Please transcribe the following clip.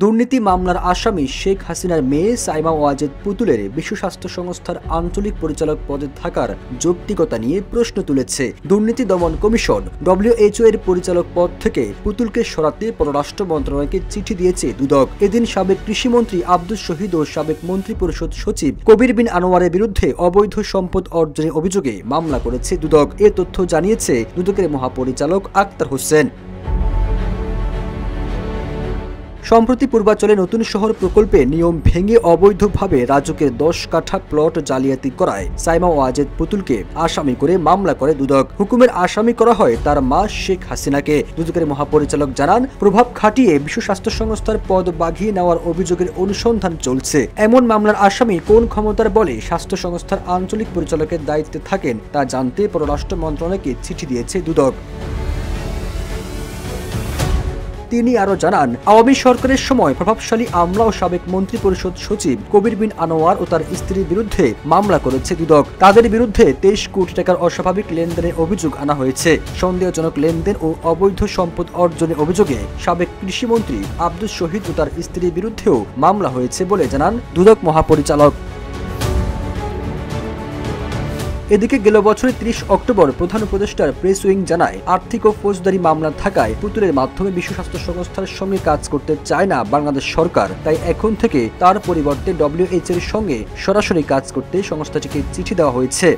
দুর্নীতি মামলার আসামি শেখ হাসিনার মেয়ে সাইমা ওয়াজেদ পুতুলের বিশ্ব স্বাস্থ্য সংস্থার আঞ্চলিক পরিচালক পদে থাকার যৌক্তিকতা নিয়ে প্রশ্ন তুলেছে দুর্নীতি দমন কমিশন। WHO এর পরিচালক পদ থেকে পুতুলকে সরাতে পররাষ্ট্র মন্ত্রণালয়কে চিঠি দিয়েছে দুদক। এদিন সাবেক কৃষিমন্ত্রী আব্দুস শহীদ ও সাবেক মন্ত্রিপরিষদ সচিব কবির বিন আনোয়ারের বিরুদ্ধে অবৈধ সম্পদ অর্জনের অভিযোগে মামলা করেছে দুদক। এ তথ্য জানিয়েছে দুদকের মহাপরিচালক আক্তার হোসেন। সম্প্রতি পূর্বাঞ্চলে নতুন শহর প্রকল্পে নিয়ম ভেঙে অবৈধভাবে রাজুকের 10 কাঠা প্লট জালিয়াতি করায় সাইমা ওয়াজেদ পুতুলকে আসামি করে মামলা করে দুদক। হুকুমের আসামি করা হয় তার মা শেখ হাসিনাকে। দুদকের মহাপরিচালক জানান, প্রভাব খাটিয়ে বিশ্ব স্বাস্থ্য সংস্থার পদ বাগিয়ে নেওয়ার অভিযোগের অনুসন্ধান চলছে। এমন মামলার আসামি কোন ক্ষমতার বলে স্বাস্থ্য সংস্থার আঞ্চলিক পরিচালকের দায়িত্বে থাকেন তা জানতে পররাষ্ট্র মন্ত্রণালয়কে চিঠি দিয়েছে দুদক। তিনি আরো জানান, আওয়ামী সরকারের সময় প্রভাবশালী আমলা ও সাবেক মন্ত্রিপরিষদ সচিব কবির বিন আনোয়ার ও তার স্ত্রীর বিরুদ্ধে মামলা করেছে দুদক। তাদের বিরুদ্ধে 23 কোটি টাকার অস্বাভাবিক লেনদেনের অভিযোগ আনা হয়েছে। সন্দেহজনক লেনদেন ও অবৈধ সম্পদ অর্জনের অভিযোগে সাবেক কৃষিমন্ত্রী আব্দুস শহীদ ও তার স্ত্রীর বিরুদ্ধেও মামলা হয়েছে বলে জানান দুদক মহাপরিচালক। এদিকে গেল বছরের 30 অক্টোবর প্রধান উপদেষ্টার প্রেস উইং জানায়, আর্থিক ও ফৌজদারি মামলা থাকায় পুতুলের মাধ্যমে বিশ্ব স্বাস্থ্য সংস্থার সঙ্গে কাজ করতে চায় না বাংলাদেশ সরকার। তাই এখন থেকে তার পরিবর্তে WHO এর সঙ্গে সরাসরি কাজ করতে সংস্থাটিকে চিঠি দেওয়া হয়েছে।